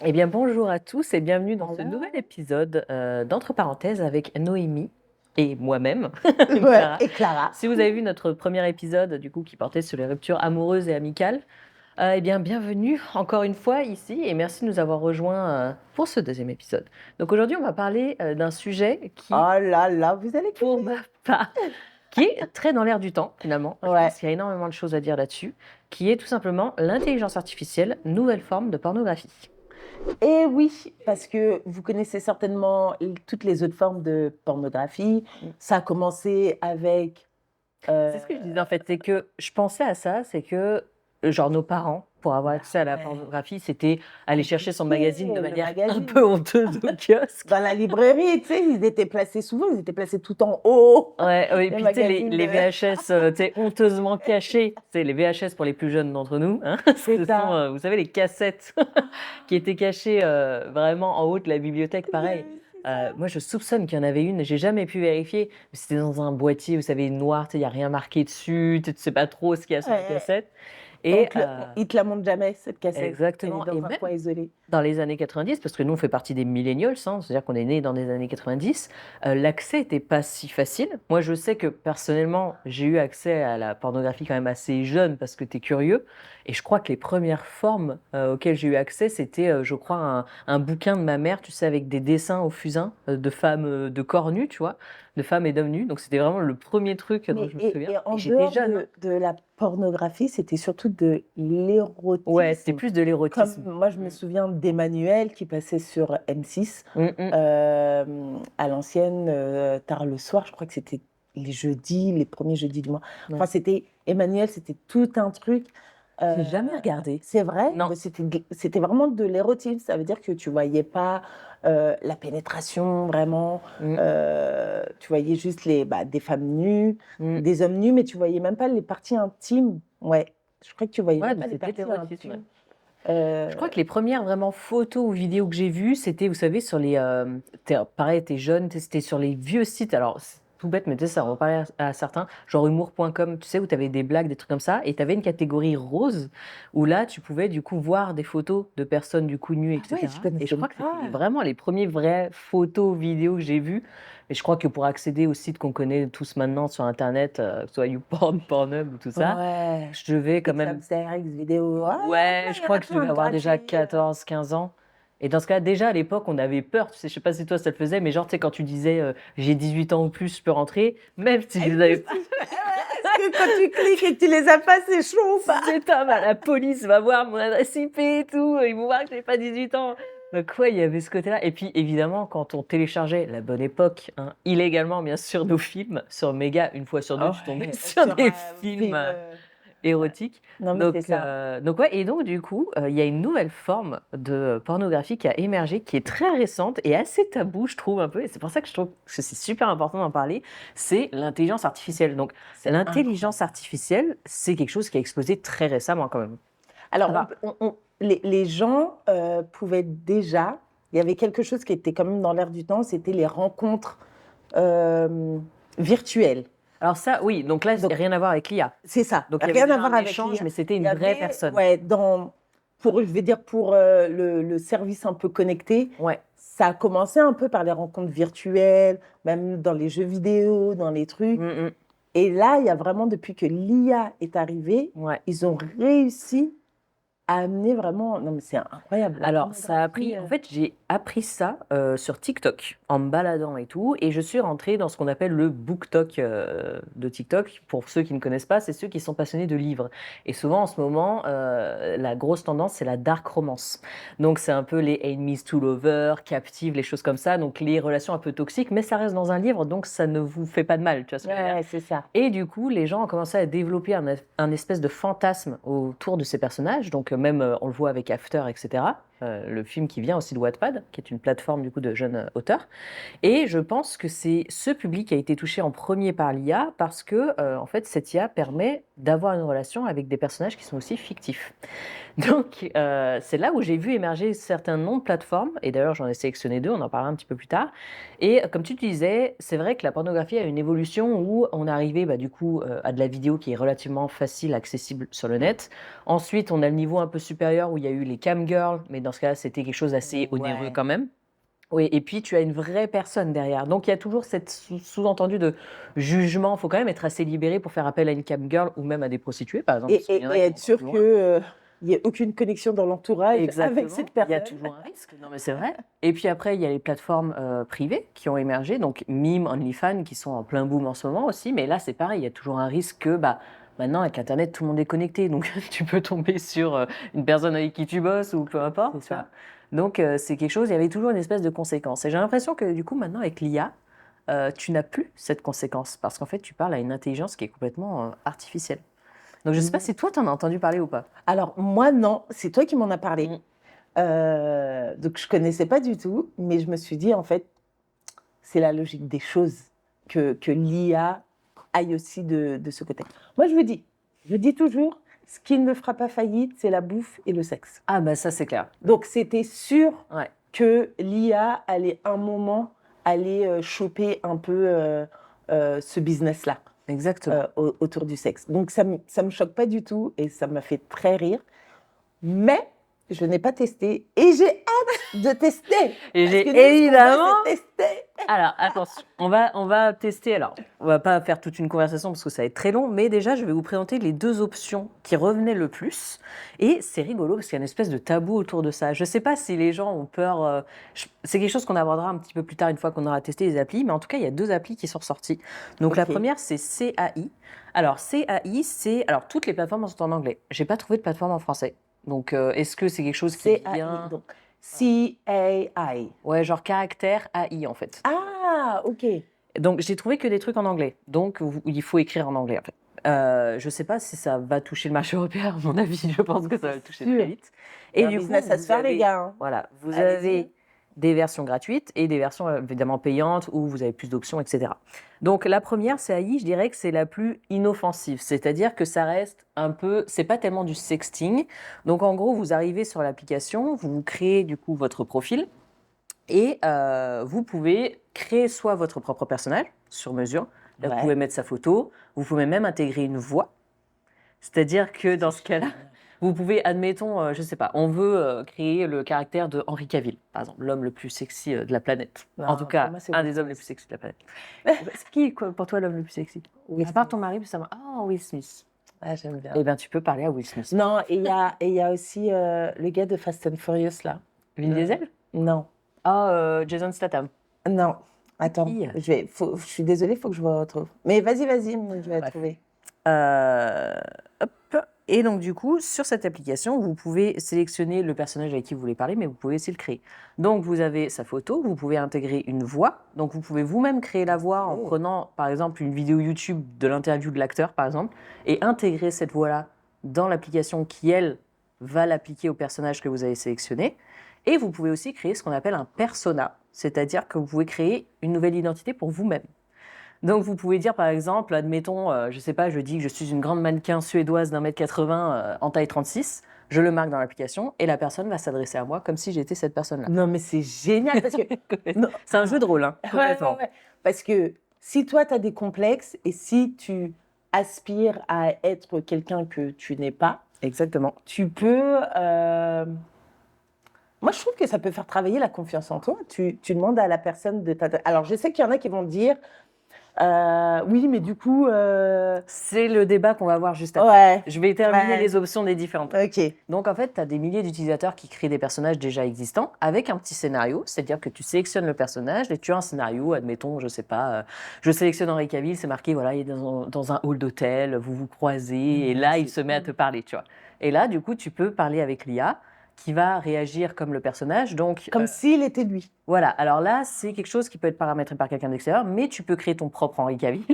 Eh bien, bonjour à tous et bienvenue dans ce nouvel Alors, épisode d'Entre parenthèses avec Noémie et moi-même, ouais, Clara. et Clara. Si vous avez vu notre premier épisode, du coup, qui portait sur les ruptures amoureuses et amicales, eh bien, bienvenue encore une fois ici et merci de nous avoir rejoints pour ce deuxième épisode. Donc aujourd'hui, on va parler d'un sujet qui, Oh là là, vous allez pour kiffer. ma part, qui est très dans l'air du temps finalement. Je Ouais. pense qu'il y a énormément de choses à dire là-dessus, qui est tout simplement l'intelligence artificielle, nouvelle forme de pornographie. Et oui, parce que vous connaissez certainement toutes les autres formes de pornographie. Ça a commencé avec... C'est euh, ce que je disais en fait, c'est que je pensais à ça, c'est que genre nos parents, pour avoir bah accès à la ouais, pornographie, c'était aller chercher son magazine de compliqué, le manière un magazine. peu honteuse au kiosque. Dans la librairie, tu sais, ils étaient placés souvent, ils étaient placés tout en haut, Ouais, ouais, et les puis tu sais, les, magazines les de... VHS, tu sais, honteusement cachés, tu sais, les VHS pour les plus jeunes d'entre nous, hein, C'est ce sont, ça. vous savez, les cassettes qui étaient cachées vraiment en haut de la bibliothèque, pareil. C'est ça. Moi, je soupçonne qu'il y en avait une, j'ai jamais pu vérifier, mais c'était dans un boîtier, vous savez, noir, tu sais, il n'y a rien marqué dessus, tu sais pas trop ce qu'il y a sur la Ouais. cassette. Et Ils te la montrent jamais, cette cassette. Elle est exactement, et dans un même coin isolé. dans les années 90, parce que nous, on fait partie des millennials, hein, c'est-à-dire qu'on est né dans les années 90, l'accès n'était pas si facile. Moi, je sais que personnellement, j'ai eu accès à la pornographie quand même assez jeune parce que tu es curieux. Et je crois que les premières formes auxquelles j'ai eu accès, c'était, je crois, un bouquin de ma mère, tu sais, avec des dessins au fusain de femmes de corps nus, tu vois, de femmes et d'hommes nus. Donc, c'était vraiment le premier truc dont Mais je me souviens. et Et en j'étais dehors jeune, hein. de la pornographie, c'était surtout de Ouais, c'était l'érotisme. plus de Comme l'érotisme. moi, je me Mm. souviens d'Emmanuel qui passait sur M6 Mm, mm. à l'ancienne, tard le soir. Je crois que c'était les jeudis, les premiers jeudis du mois. Enfin, Ouais. c'était Emmanuel, c'était tout un truc. J'ai Euh, jamais regardé. c'est vrai, Non. mais c'était vraiment de l'érotisme. Ça veut dire que tu voyais pas la pénétration vraiment. Mm, Tu voyais juste des femmes nues, mm. des hommes nus, mais tu voyais même pas les parties intimes. Ouais, je crois que tu voyais Ouais, même mais pas les c'était de parties l'érotisme. Ouais. intimes. Euh, Je crois que les premières vraiment photos ou vidéos que j'ai vues, c'était, vous savez, sur les. Pareil, t'es jeune, c'était sur les vieux sites. Alors, c'est tout bête, mais tu sais, ça, on va parler à certains, genre humour.com, tu sais, où t'avais des blagues, des trucs comme ça, et t'avais une catégorie rose, où là, tu pouvais du coup voir des photos de personnes du coup nues, Ah ouais, je etc. Et je connaissais crois que c'était pas. vraiment les premiers vraies photos, vidéos que j'ai vues. Et je crois que pour accéder aux sites qu'on connaît tous maintenant sur Internet, que ce soit YouPorn, Pornhub ou tout ça, Ouais, je devais quand même. XhamsterX vidéo. Ah, Ouais, je il y en crois a que je plein devais de avoir déjà gratuits. 14, 15 ans. Et dans ce cas, déjà à l'époque, on avait peur. Tu sais, je sais pas si toi ça le faisait, mais genre, tu sais, quand tu disais j'ai 18 ans ou plus, je peux rentrer, même si je Et les puis, avais pas. est-ce que quand tu cliques et que tu les as pas, c'est chaud ou pas? C'est pas mal. La police va voir mon adresse IP et tout. Ils vont voir que j'ai pas 18 ans. Donc, ouais, il y avait ce côté-là. Et puis, évidemment, quand on téléchargeait, la bonne époque, hein, illégalement, bien sûr, nos films sur Méga, une fois sur deux, Oh, tu tombais ouais, sur sur des un films film. Ouais. érotique. Non, mais c'est ça. Ouais, et donc du coup, il y a une nouvelle forme de pornographie qui a émergé, qui est très récente et assez taboue, je trouve un peu, et c'est pour ça que je trouve que c'est super important d'en parler, c'est l'intelligence artificielle. Donc C'est l'intelligence incroyable. artificielle, c'est quelque chose qui a explosé très récemment quand même. Alors, Alors, les gens pouvaient déjà. Il y avait quelque chose qui était quand même dans l'air du temps, c'était les rencontres euh, virtuelles. alors ça, oui, donc là, Donc, rien à voir avec l'IA. c'est ça, Donc il y avait rien à déjà un voir avec échange, l'IA. mais c'était Il y une vraie avait, personne. ouais, je vais dire pour le service un peu connecté, Ouais. ça a commencé un peu par les rencontres virtuelles, même dans les jeux vidéo, dans les trucs. Mm, Et là, il y a vraiment, depuis que l'IA est arrivée, ouais. ils ont réussi à amener vraiment. Non, mais c'est incroyable, la Alors, ça a pornographie. pris. En fait, j'ai appris ça sur TikTok en me baladant et tout, et je suis rentrée dans ce qu'on appelle le BookTok de TikTok. Pour ceux qui ne connaissent pas, c'est ceux qui sont passionnés de livres. Et souvent, en ce moment, la grosse tendance, c'est la dark romance. Donc, c'est un peu les enemies to lovers, captives, les choses comme ça. Donc, les relations un peu toxiques, mais ça reste dans un livre, donc ça ne vous fait pas de mal. Tu vois ce que je veux dire? Ouais, c'est ça. Et du coup, les gens ont commencé à développer un espèce de fantasme autour de ces personnages. Donc, même, on le voit avec After, etc. Le film qui vient aussi de Wattpad, qui est une plateforme du coup de jeunes auteurs. Et je pense que c'est ce public qui a été touché en premier par l'IA parce que, en fait, cette IA permet d'avoir une relation avec des personnages qui sont aussi fictifs. Donc, c'est là où j'ai vu émerger certains noms de plateformes, et d'ailleurs j'en ai sélectionné deux, on en parlera un petit peu plus tard. Et comme tu disais, c'est vrai que la pornographie a une évolution où on est arrivé du coup à de la vidéo qui est relativement facile, accessible sur le net. Ensuite, on a le niveau un peu supérieur où il y a eu les cam girls, mais dans ce cas-là, c'était quelque chose d'assez onéreux Ouais. quand même. Oui, et puis tu as une vraie personne derrière. Donc il y a toujours cette sous-entendu de jugement. Il faut quand même être assez libéré pour faire appel à une cam girl ou même à des prostituées, par exemple, parce qu'il y en a Et qui vont être encore sûr plus que, loin. il y ait aucune connexion dans l'entourage avec Exactement, cette il y a personne. toujours un risque. Non, mais c'est vrai. Et puis après, il y a les plateformes privées qui ont émergé, donc Mime, OnlyFans, qui sont en plein boom en ce moment aussi. Mais là, c'est pareil, il y a toujours un risque que maintenant, avec Internet, tout le monde est connecté. Donc tu peux tomber sur une personne avec qui tu bosses ou peu importe. C'est Tu vois. ça. Donc c'est quelque chose, il y avait toujours une espèce de conséquence. Et j'ai l'impression que du coup, maintenant, avec l'IA, tu n'as plus cette conséquence parce qu'en fait, tu parles à une intelligence qui est complètement artificielle. Donc je ne sais pas Mmh. si toi, tu en as entendu parler ou pas. Alors moi, non, c'est toi qui m'en as parlé. Mm. Donc je connaissais pas du tout, mais je me suis dit, en fait, c'est la logique des choses que l'IA aille aussi de ce côté. Moi, je dis toujours, ce qui ne me fera pas faillite, c'est la bouffe et le sexe. Ah bah ça, c'est clair. Donc c'était sûr Ouais, que l'IA allait un moment aller choper un peu ce business-là exactement. autour du sexe. Donc ça me choque pas du tout et ça m'a fait très rire. Mais je n'ai pas testé et j'ai hâte de tester. Et Parce j'ai que nous, ce qu'on veut, évidemment... c'est tester. Alors, attention, on va tester. Alors, on va pas faire toute une conversation parce que ça va être très long, mais déjà, je vais vous présenter les deux options qui revenaient le plus. Et c'est rigolo parce qu'il y a une espèce de tabou autour de ça. Je sais pas si les gens ont peur. C'est quelque chose qu'on abordera un petit peu plus tard une fois qu'on aura testé les applis, mais en tout cas, il y a deux applis qui sont ressorties. Donc, la Ok. première, c'est CAI. Alors, CAI, c'est. Alors, toutes les plateformes sont en anglais. J'ai pas trouvé de plateforme en français. Donc, est-ce que c'est quelque chose qui vient. CAI, donc CAI. Ouais, genre caractère AI en fait. Ah, ok. Donc, j'ai trouvé que des trucs en anglais. Donc, il faut écrire en anglais, en fait. Je ne sais pas si ça va toucher le marché européen, à mon avis. Je pense que ça va le toucher Sûr. très vite. Il y Et a un du coup, business à se vous faire, les avez, gars, hein. voilà, vous Allez-y. avez des versions gratuites et des versions évidemment payantes où vous avez plus d'options, etc. Donc, la première, c'est AI, je dirais que c'est la plus inoffensive. C'est-à-dire que ça reste un peu, c'est pas tellement du sexting. Donc, en gros, vous arrivez sur l'application, vous créez du coup votre profil. Et vous pouvez créer soit votre propre personnage sur mesure. Là, vous Ouais. pouvez mettre sa photo. Vous pouvez même intégrer une voix. C'est-à-dire que dans ce cas-là, vous pouvez, admettons, je ne sais pas, on veut créer le caractère de Henri Cavill, par exemple, l'homme le plus sexy de la planète. Non, En tout pour cas, moi, c'est un Will des hommes les Smith. plus sexy de la planète. C'est qui, quoi, pour toi, l'homme le plus sexy? Will À part Smith. ton mari, ça va. Ah, Will Smith. Ah, j'aime bien. Eh bien, tu peux parler à Will Smith. Non, et il y a aussi le gars de Fast and Furious, là. Vin Diesel? Non, Ah, Jason Statham. non. Attends, Qui? je suis désolée, il faut que je vous retrouve. Mais vas-y, je vais Bref. trouver. Hop. Et donc, du coup, sur cette application, vous pouvez sélectionner le personnage avec qui vous voulez parler, mais vous pouvez aussi le créer. Donc, vous avez sa photo, vous pouvez intégrer une voix. Donc, vous pouvez vous-même créer la voix en prenant, par exemple, une vidéo YouTube de l'interview de l'acteur, par exemple, et intégrer cette voix-là dans l'application qui, elle, va l'appliquer au personnage que vous avez sélectionné. Et vous pouvez aussi créer ce qu'on appelle un persona, c'est-à-dire que vous pouvez créer une nouvelle identité pour vous-même. Donc, vous pouvez dire, par exemple, admettons, je ne sais pas, je dis que je suis une grande mannequin suédoise d'1,80 m en taille 36, je le marque dans l'application et la personne va s'adresser à moi comme si j'étais cette personne-là. Non, mais c'est génial parce que. Non. C'est un jeu de rôle, hein. complètement. Ouais. Parce que si toi, tu as des complexes et si tu aspires à être quelqu'un que tu n'es pas, Exactement. tu peux. Moi, je trouve que ça peut faire travailler la confiance en toi. Tu demandes à la personne de t'adresser. Alors, je sais qu'il y en a qui vont dire oui, mais du coup. C'est le débat qu'on va avoir juste après. Ouais. Je vais terminer Ouais. les options des différentes. Ok. Donc en fait, tu as des milliers d'utilisateurs qui créent des personnages déjà existants avec un petit scénario, c'est-à-dire que tu sélectionnes le personnage et tu as un scénario, admettons, je sais pas, je sélectionne Henri Cavill, c'est marqué, voilà, il est dans un hall d'hôtel, vous vous croisez et là, il se met à te parler, tu vois. Et là, du coup, tu peux parler avec l'IA qui va réagir comme le personnage. Donc, Comme s'il était lui. voilà, alors là, c'est quelque chose qui peut être paramétré par quelqu'un d'extérieur, mais tu peux créer ton propre Henri Cavill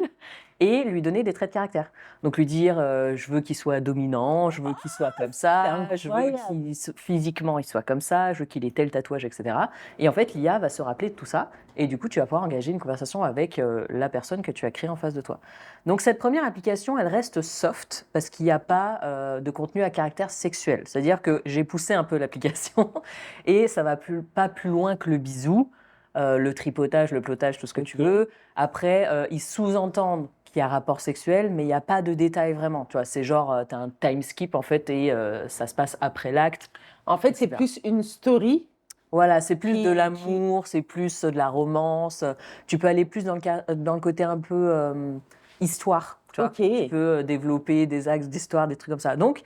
et lui donner des traits de caractère. Donc lui dire, je veux qu'il soit dominant, je veux qu'il soit comme ça, c'est je veux incroyable. physiquement il soit comme ça, je veux qu'il ait tel tatouage, etc. Et en fait, l'IA va se rappeler de tout ça, et du coup, tu vas pouvoir engager une conversation avec la personne que tu as créée en face de toi. Donc cette première application, elle reste soft, parce qu'il n'y a pas de contenu à caractère sexuel. C'est-à-dire que j'ai poussé un peu l'application, et ça ne va pas plus loin que le bisou, le tripotage, le plotage, tout ce que tu veux. Après, ils sous-entendent qu'il y a rapport sexuel, mais il n'y a pas de détails vraiment. Tu vois, c'est genre, tu as un time skip en fait et ça se passe après l'acte. En fait, c'est etc. plus une story. Voilà, c'est plus de Qui- l'amour, c'est plus de la romance. Tu peux aller plus dans le côté un peu histoire. Tu vois. Ok. Tu peux développer des axes d'histoire, des trucs comme ça. Donc,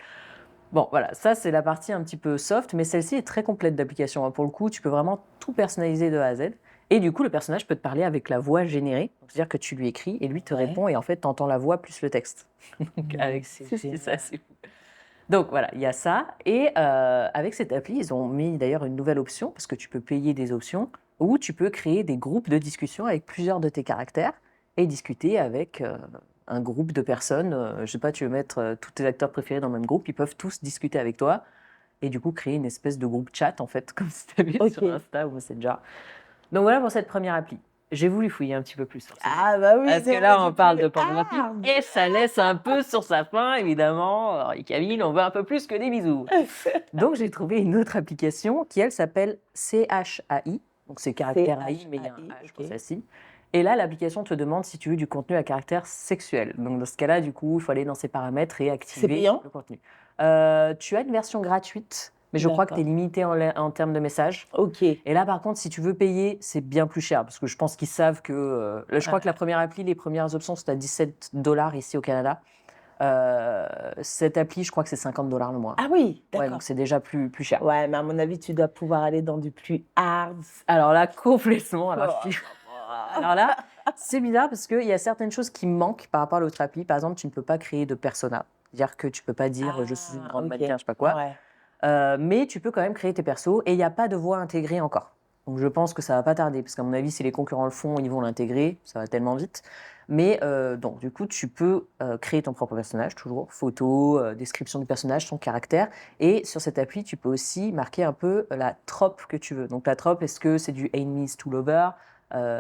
bon, voilà, ça c'est la partie un petit peu soft, mais celle-ci est très complète d'application, hein. Pour le coup, tu peux vraiment tout personnaliser de A à Z. Et du coup, le personnage peut te parler avec la voix générée. Donc, c'est-à-dire que tu lui écris et lui te Ouais. répond et en fait, tu entends la voix plus le texte. Donc, avec C'est c'est génial. ça, c'est fou. Donc voilà, il y a ça. Et avec cette appli, ils ont mis d'ailleurs une nouvelle option, parce que tu peux payer des options, où tu peux créer des groupes de discussion avec plusieurs de tes caractères et discuter avec un groupe de personnes. Je sais pas, tu veux mettre tous tes acteurs préférés dans le même groupe, ils peuvent tous discuter avec toi et du coup créer une espèce de groupe chat, en fait, comme si tu avais Ok. sur Insta ou Messenger. Donc voilà pour cette première appli. J'ai voulu fouiller un petit peu plus sur ça. Ah bah oui, Parce que c'est là, moi on du parle plus de pornographie hard. et ça laisse un peu sur sa faim, évidemment. Alors, et Camille, on veut un peu plus que des bisous. Donc, j'ai trouvé une autre application qui, elle, s'appelle CHAI. Donc, c'est caractère AI, mais il y a un CHAI, H pour ok. celle-ci. Et là, l'application te demande si tu veux du contenu à caractère sexuel. Donc, dans ce cas-là, du coup, il faut aller dans ses paramètres et activer payant? le contenu. Tu as une version gratuite, mais je crois que tu es D'accord. limité en termes de messages. Ok. Et là, par contre, si tu veux payer, c'est bien plus cher parce que je pense qu'ils savent que. Là, je crois que la première appli, les premières options, c'est à $17 ici au Canada. Cette appli, je crois que c'est $50 le mois. Ah oui, Ouais, d'accord. donc c'est déjà plus cher. Ouais, mais à mon avis, tu dois pouvoir aller dans du plus hard. Alors là, complètement. Alors, Oh. alors là, c'est bizarre parce qu'il y a certaines choses qui manquent par rapport à l'autre appli. Par exemple, tu ne peux pas créer de persona. C'est-à-dire que tu ne peux pas dire je suis une grande Ok. mannequin, je sais pas quoi. Ouais. Mais tu peux quand même créer tes persos et il n'y a pas de voix intégrée encore. Donc je pense que ça va pas tarder, parce qu'à mon avis, si les concurrents le font, ils vont l'intégrer, ça va tellement vite. Mais donc du coup, tu peux créer ton propre personnage, toujours, photo, description du personnage, son caractère. Et sur cette appli, tu peux aussi marquer un peu la trope que tu veux. Donc la trope, est-ce que c'est du enemies to lover,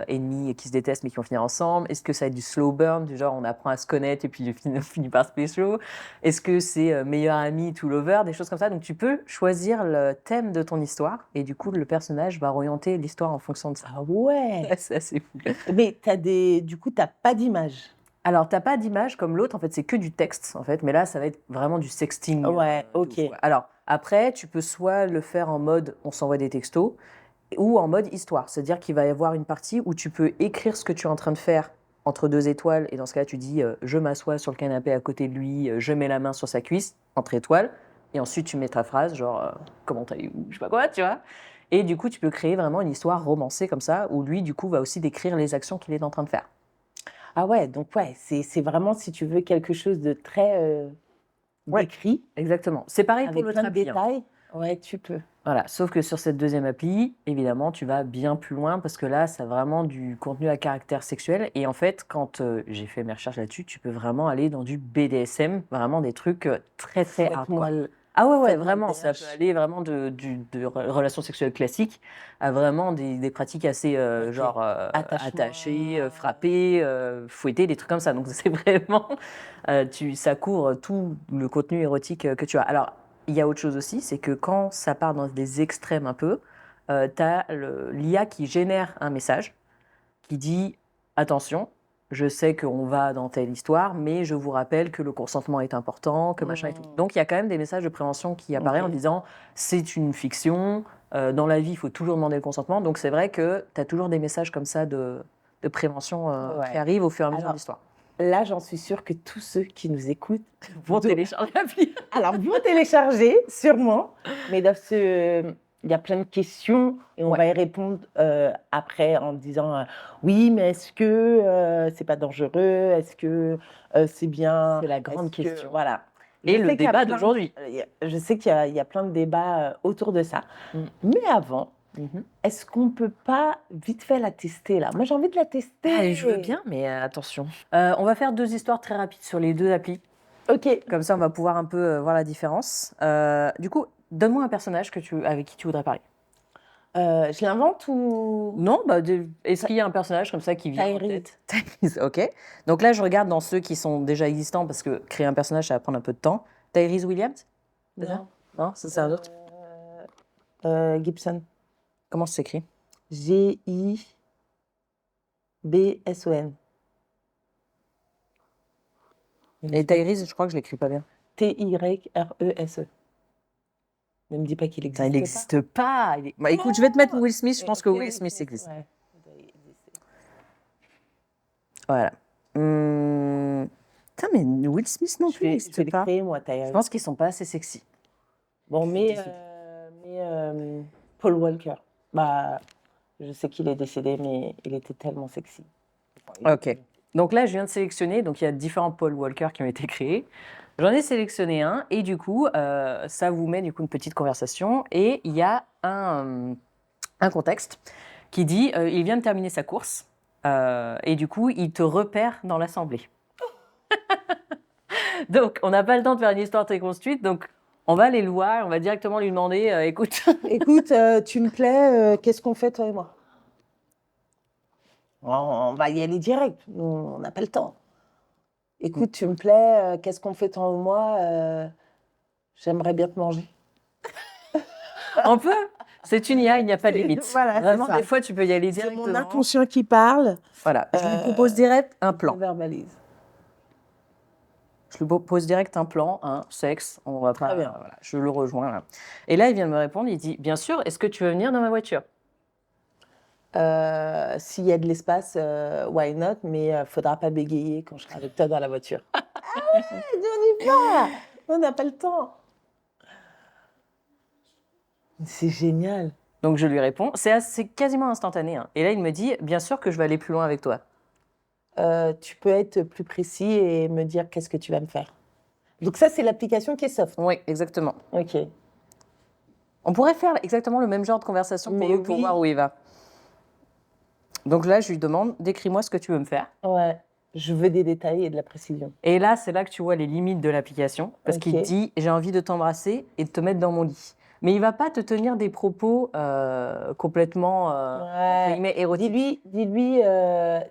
ennemis qui se détestent mais qui vont finir ensemble? Est-ce que ça va être du slow burn, du genre on apprend à se connaître et puis on finit par se pécho? Est-ce que c'est meilleur ami to lover, des choses comme ça? Donc tu peux choisir le thème de ton histoire et du coup le personnage va orienter l'histoire en fonction de ça. Ah ouais. C'est assez fou. Mais du coup, t'as pas d'image. Alors t'as pas d'image comme l'autre, en fait c'est que du texte en fait, mais là ça va être vraiment du sexting. Ouais, de ok. ouf, quoi. Alors après tu peux soit le faire en mode on s'envoie des textos ou en mode histoire, c'est-à-dire qu'il va y avoir une partie où tu peux écrire ce que tu es en train de faire entre deux étoiles, et dans ce cas tu dis je m'assois sur le canapé à côté de lui, je mets la main sur sa cuisse, entre étoiles, et ensuite tu mets ta phrase, genre comment allez-vous, je sais pas quoi, tu vois. Et du coup tu peux créer vraiment une histoire romancée comme ça, où lui du coup va aussi décrire les actions qu'il est en train de faire. Ah ouais, donc ouais, c'est vraiment si tu veux quelque chose de très Ouais. décrit, Exactement. C'est pareil pour avec l'autre plein de appli, hein. détails. Ouais, tu peux. Voilà, sauf que sur cette deuxième appli, évidemment, tu vas bien plus loin parce que là, c'est vraiment du contenu à caractère sexuel. Et en fait, quand j'ai fait mes recherches là-dessus, tu peux vraiment aller dans du BDSM, vraiment des trucs très, très hardcore. Faites-moi le- Ah ouais, ouais, faites-moi le vraiment, ça peut DH. aller vraiment de relations sexuelles classiques à vraiment des pratiques assez, Ok. genre, Attachement. attachées, frappées, fouettées, des trucs comme ça. Donc, c'est vraiment, ça couvre tout le contenu érotique que tu as. Alors, il y a autre chose aussi, c'est que quand ça part dans des extrêmes un peu, tu as l'IA qui génère un message qui dit attention, je sais qu'on va dans telle histoire, mais je vous rappelle que le consentement est important, que machin et tout. Donc il y a quand même des messages de prévention qui apparaissent en Ok. disant c'est une fiction, dans la vie il faut toujours demander le consentement. Donc c'est vrai que tu as toujours des messages comme ça de prévention qui Ouais. arrivent au fur et à mesure de Alors, l'histoire. là, j'en suis sûre que tous ceux qui nous écoutent Vont do- télécharger l'appli. alors, vont télécharger, sûrement, mais il y a plein de questions et on Ouais. va y répondre après en disant oui, mais est-ce que c'est pas dangereux? Est-ce que c'est bien? C'est la grande Est-ce que- question. Voilà. Et Je le sais qu'il y a débat plein- d'aujourd'hui. Je sais qu'il y a plein de débats autour de ça. Mm. Mais avant, Mhm. est-ce qu'on peut pas vite fait la tester là? Moi, j'ai envie de la tester. Allez, je veux bien, mais attention. On va faire deux histoires très rapides sur les deux applis. Ok. Comme ça, on va pouvoir un peu voir la différence. Du coup, donne-moi un personnage avec qui tu voudrais parler. Je l'invente ou Non, bah, est-ce qu'il y a un personnage comme ça qui vient en Tyrese. tête? Tyrese, ok. Donc là, je regarde dans ceux qui sont déjà existants parce que créer un personnage, ça va prendre un peu de temps. Tyrese Williams? C'est ça? Non. Non, ça c'est un autre. Gibson. Comment ça s'écrit? Gibson. Et Tyrese, je crois que je l'écris pas bien. Tyrese. Ne me dis pas qu'il Putain, il n'existe n'existe pas. Bah, écoute, je vais te mettre Will Smith. Je pense que Will Smith existe. Ouais. Voilà. Putain, mais Will Smith non plus Je vais n'existe le pas. créer, moi, Je Tyrese. pense qu'ils sont pas assez sexy. Bon, mais Paul Walker, bah, je sais qu'il est décédé, mais il était tellement sexy. Ok. Donc là, je viens de sélectionner. Donc il y a différents Paul Walker qui ont été créés. J'en ai sélectionné un et du coup, ça vous met du coup une petite conversation et il y a un contexte qui dit il vient de terminer sa course et du coup, il te repère dans l'assemblée. Donc, on n'a pas le temps de faire une histoire très construite, donc on va aller le voir, on va directement lui demander écoute. Écoute, tu me plais, qu'est-ce qu'on fait, toi et moi? On va y aller direct, on n'a pas le temps. Écoute, tu me plais, qu'est-ce qu'on fait, toi et moi? J'aimerais bien te manger. On peut. C'est une IA, il n'y a pas de limite. Voilà, c'est Vraiment, ça. des fois, tu peux y aller C'est directement. mon inconscient qui parle. Voilà, je lui propose direct un On plan. verbalise. Je lui propose direct un plan, un sexe, on va pas. Très bien. Voilà, je le rejoins là. Et là, il vient de me répondre, il dit bien sûr, est-ce que tu veux venir dans ma voiture? S'il y a de l'espace, why not? Mais faudra pas bégayer quand je serai avec toi dans la voiture. Ah ouais, on y va! On n'a pas le temps. C'est génial. Donc je lui réponds, c'est quasiment instantané. Hein. Et là, il me dit bien sûr que je vais aller plus loin avec toi. Tu peux être plus précis et me dire qu'est-ce que tu vas me faire. Donc ça, c'est l'application qui est soft. Oui, exactement. Ok. On pourrait faire exactement le même genre de conversation pour Mais l'autre pour oui. voir où il va. Donc là, je lui demande décris-moi ce que tu veux me faire. Ouais. Je veux des détails et de la précision. Et là, c'est là que tu vois les limites de l'application. Parce Ok. qu'il dit j'ai envie de t'embrasser et de te mettre dans mon lit. Mais il va pas te tenir des propos complètement entre Ouais. guillemets, érotiques. Dis-lui,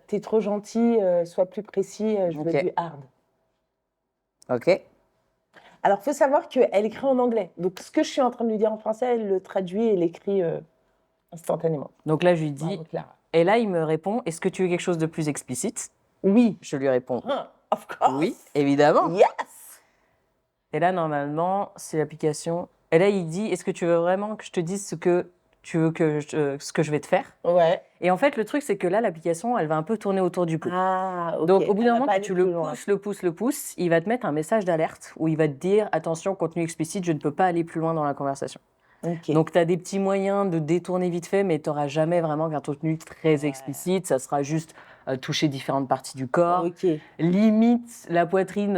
t'es trop gentil, sois plus précis, je veux Ok. du hard. Ok. Alors, faut savoir qu'elle écrit en anglais. Donc, ce que je suis en train de lui dire en français, elle le traduit et l'écrit instantanément. Donc là, je lui dis. Bravo, Clara. Et là, il me répond est-ce que tu veux quelque chose de plus explicite? Oui. Je lui réponds Of course. oui, évidemment. Yes. Et là, normalement, c'est l'application. Et là, il dit est-ce que tu veux vraiment que je te dise ce que tu veux ce que je vais te faire? Ouais. Et en fait, le truc, c'est que là, l'application, elle va un peu tourner autour du pot. Ah, ok. Donc, au bout Elle d'un va moment, pas que aller tu plus le loin. pousses, il va te mettre un message d'alerte où il va te dire attention, contenu explicite, je ne peux pas aller plus loin dans la conversation. Ok. Donc, tu as des petits moyens de détourner vite fait, mais tu n'auras jamais vraiment qu'un contenu très explicite. Ça sera juste toucher différentes parties du corps. Ok. Limite, la poitrine,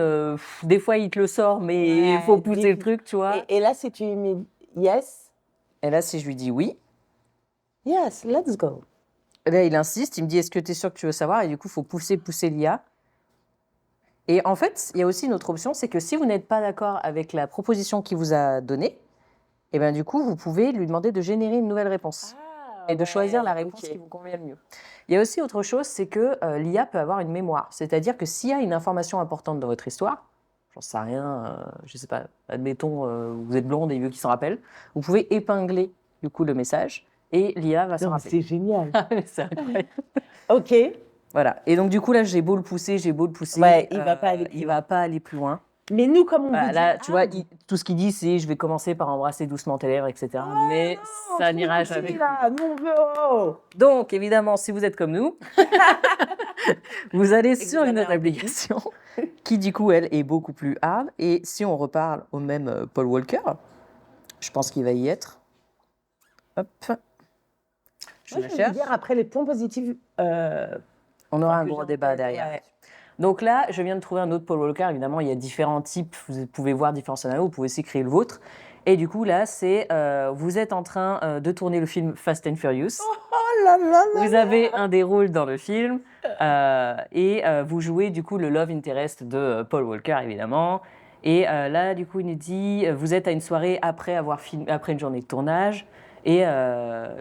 des fois, il te le sort, mais il Ouais, faut pousser le truc, tu vois. Et là, si tu mets yes, Et là, si je lui dis oui, yes, let's go. là, il insiste, il me dit est-ce que tu es sûr que tu veux savoir? Et du coup, il faut pousser l'IA. Et en fait, il y a aussi une autre option, c'est que si vous n'êtes pas d'accord avec la proposition qu'il vous a donnée, et bien du coup, vous pouvez lui demander de générer une nouvelle réponse et de choisir la réponse qui vous convient le mieux. Il y a aussi autre chose, c'est que l'IA peut avoir une mémoire. C'est-à-dire que s'il y a une information importante dans votre histoire, j'en sais rien, je sais pas, admettons, vous êtes blonde et il veut qu'il s'en rappelle, vous pouvez épingler du coup le message et l'IA va s'en Non, rappeler. c'est génial. C'est incroyable. Ok. Voilà. Et donc du coup là, j'ai beau le pousser, Ouais, il va pas aller plus il loin. va pas aller plus loin. Mais nous, comme on Bah, vous là, dit, tu vois, tout ce qu'il dit, c'est je vais commencer par embrasser doucement tes lèvres, etc. Mais ça n'ira jamais. Là, nous, on veut, oh. Donc, évidemment, si vous êtes comme nous, vous allez sur avez une autre un application qui, du coup, elle, est beaucoup plus hard. Et si on reparle au même Paul Walker, je pense qu'il va y être. Hop. Je Moi, la je vais vous cherche. dire, après les points positifs, On aura un que gros j'ai en débat tête, derrière. ouais. Donc là, je viens de trouver un autre Paul Walker. Évidemment, il y a différents types. Vous pouvez voir différents scénarios. Vous pouvez aussi créer le vôtre. Et du coup, là, c'est vous êtes en train de tourner le film Fast and Furious. Oh là là là. Vous avez un des rôles dans le film et vous jouez du coup le love interest de Paul Walker, évidemment. Et là, du coup, il nous dit vous êtes à une soirée après une journée de tournage et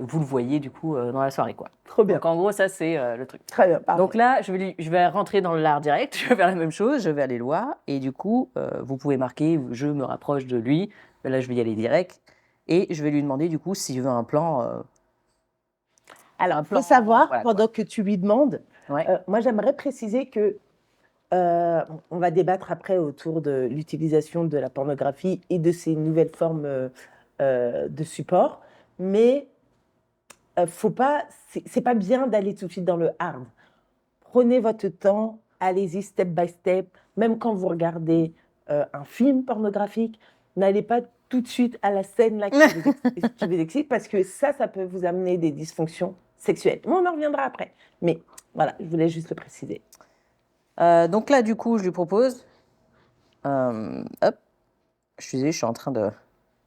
vous le voyez du coup dans la soirée, quoi. Trop bien. Donc en gros, ça c'est le truc. Très bien. Parfait. Donc là, je vais rentrer dans l'art direct, je vais faire la même chose, je vais aller le voir et du coup, vous pouvez marquer je me rapproche de lui. Là, je vais y aller direct et je vais lui demander du coup s'il veut un plan. Alors, un il plan, faut savoir, voilà, pendant que tu lui demandes, Ouais. moi, j'aimerais préciser que On va débattre après autour de l'utilisation de la pornographie et de ces nouvelles formes de support, mais faut pas, c'est pas bien d'aller tout de suite dans le hard. Prenez votre temps, allez-y step by step. Même quand vous regardez un film pornographique, n'allez pas tout de suite à la scène là qui vous excite, parce que ça peut vous amener des dysfonctions sexuelles. Mais on en reviendra après. Mais voilà, je voulais juste le préciser. Donc là, du coup, je lui propose. Hop, je suis désolée, je suis en train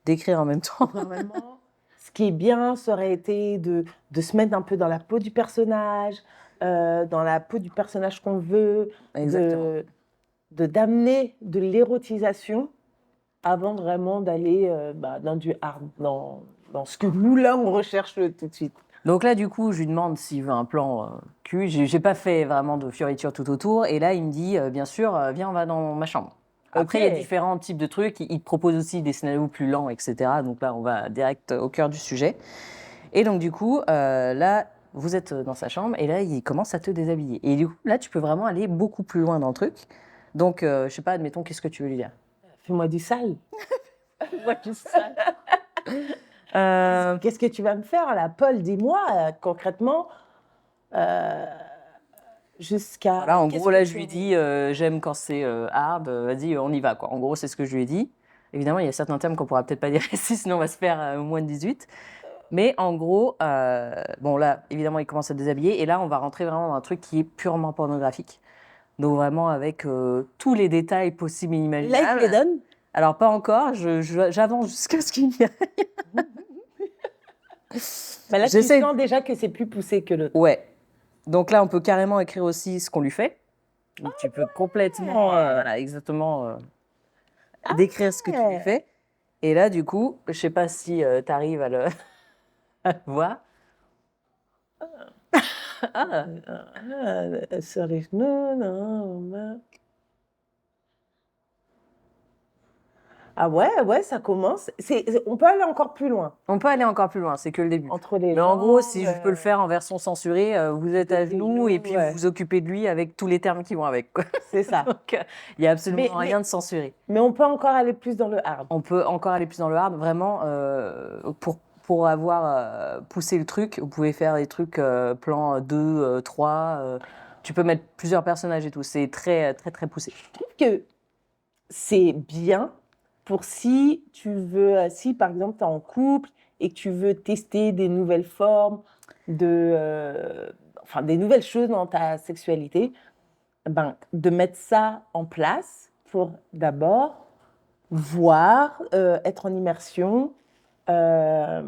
d'écrire en même temps. Normalement, ce qui est bien, ça aurait été de se mettre un peu dans la peau du personnage, qu'on veut, Exactement. d'amener de l'érotisation avant vraiment d'aller dans du hard, dans ce que nous, là, on recherche tout de suite. Donc là, du coup, je lui demande s'il veut un plan cul. J'ai pas fait vraiment de fioriture tout autour. Et là, il me dit, bien sûr, viens, on va dans ma chambre. Après, il y a différents types de trucs. Il te propose aussi des scénarios plus lents, etc. Donc là, on va direct au cœur du sujet. Et donc, du coup, là, vous êtes dans sa chambre et là, il commence à te déshabiller. Et du coup, là, tu peux vraiment aller beaucoup plus loin dans le truc. Donc, je sais pas, admettons, qu'est-ce que tu veux lui dire? Fais-moi du sale. Fais-moi du sale. Qu'est-ce que tu vas me faire là, Paul? Dis-moi concrètement. Jusqu'à. Voilà, en gros, là, je lui dis j'aime quand c'est hard, vas-y, on y va, quoi. En gros, c'est ce que je lui ai dit. Évidemment, il y a certains termes qu'on pourra peut-être pas dire ici, sinon on va se faire au moins de 18. Mais en gros, bon, là, évidemment, il commence à se déshabiller. Et là, on va rentrer vraiment dans un truc qui est purement pornographique. Donc, vraiment, avec tous les détails possibles et imaginables. Là, il te les donne? Alors, pas encore, j'avance jusqu'à ce qu'il y ait. Bah là, tu sens déjà que c'est plus poussé que l'autre. Ouais. Donc là, on peut carrément écrire aussi ce qu'on lui fait. Donc tu peux complètement, voilà, exactement, décrire ce que tu lui fais. Et là, du coup, je sais pas si tu arrives à le voir. Sur les genoux, non. Ah ouais, ça commence. On peut aller encore plus loin. On peut aller encore plus loin, c'est que le début. Entre les Mais en gros, jambes, si je peux le faire en version censurée, vous êtes à genoux et puis vous vous occupez de lui avec tous les termes qui vont avec, quoi. C'est ça. Donc, il n'y a absolument rien de censuré. Mais on peut encore aller plus dans le hard. On peut encore aller plus dans le hard, vraiment, pour avoir poussé le truc, vous pouvez faire des trucs plan 2, 3, tu peux mettre plusieurs personnages et tout, c'est très, très, très poussé. Je trouve que c'est bien pour si tu veux, si par exemple tu es en couple et que tu veux tester des nouvelles formes, des nouvelles choses dans ta sexualité, de mettre ça en place pour d'abord voir, être en immersion. Elle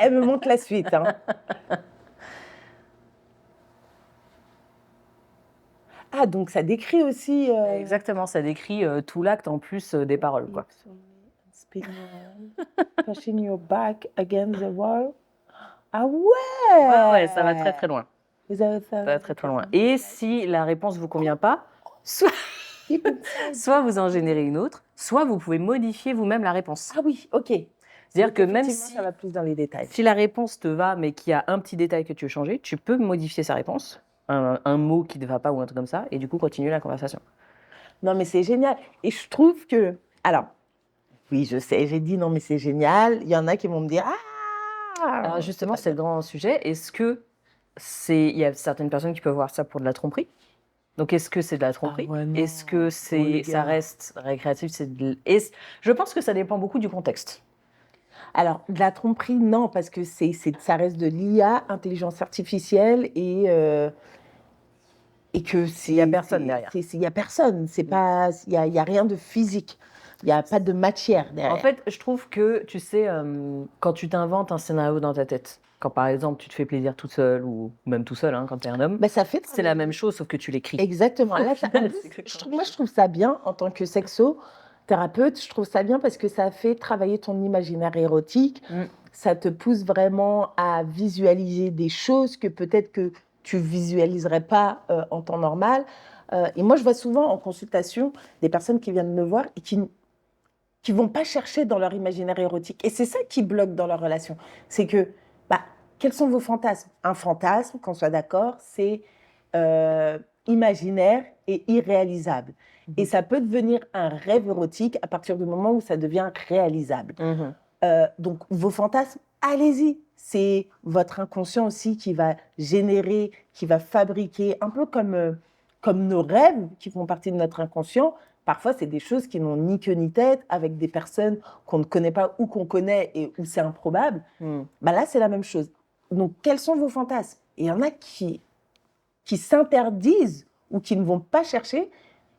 me montre la suite. Hein. Ah, donc ça décrit aussi... Exactement, ça décrit tout l'acte en plus des paroles, quoi. Pushing your back against the wall. Ah ouais! Ouais, ça va très très loin. Ça va très très loin. Et si la réponse vous convient pas, soit vous en générez une autre, soit vous pouvez modifier vous-même la réponse. Ah oui, ok. C'est-à-dire que même si ça va plus dans les détails. Si la réponse te va, mais qu'il y a un petit détail que tu veux changer, tu peux modifier sa réponse, un mot qui ne va pas ou un truc comme ça, et du coup continuer la conversation. Non, mais c'est génial. Et je trouve que... Alors, oui, je sais, j'ai dit non, mais c'est génial. Il y en a qui vont me dire... Ah! Alors justement, c'est le grand sujet. Est-ce que il y a certaines personnes qui peuvent voir ça pour de la tromperie? Donc, est-ce que c'est de la tromperie? Est-ce que ça reste récréatif? Je pense que ça dépend beaucoup du contexte. Alors, de la tromperie, non, parce que ça reste de l'IA, intelligence artificielle, et que il n'y a personne derrière. Il n'y a personne, il n'y a rien de physique, il n'y a pas de matière derrière. En fait, je trouve que, tu sais, quand tu t'inventes un scénario dans ta tête, quand par exemple tu te fais plaisir toute seule, ou même tout seul, hein, quand tu es un homme, c'est la même chose, sauf que tu l'écris. Exactement. Là, moi, je trouve ça bien, en tant que sexothérapeute, je trouve ça bien parce que ça fait travailler ton imaginaire érotique, ça te pousse vraiment à visualiser des choses que peut-être que tu visualiserais pas en temps normal. Et moi, je vois souvent en consultation des personnes qui viennent me voir et qui vont pas chercher dans leur imaginaire érotique. Et c'est ça qui bloque dans leur relation. C'est que, quels sont vos fantasmes? Un fantasme, qu'on soit d'accord, c'est imaginaire et irréalisable. Et ça peut devenir un rêve érotique à partir du moment où ça devient réalisable. Donc, vos fantasmes, allez-y. C'est votre inconscient aussi qui va générer, qui va fabriquer, un peu comme nos rêves qui font partie de notre inconscient. Parfois, c'est des choses qui n'ont ni queue ni tête, avec des personnes qu'on ne connaît pas ou qu'on connaît et où c'est improbable. Bah là, c'est la même chose. Donc, quels sont vos fantasmes? Et il y en a qui s'interdisent ou qui ne vont pas chercher.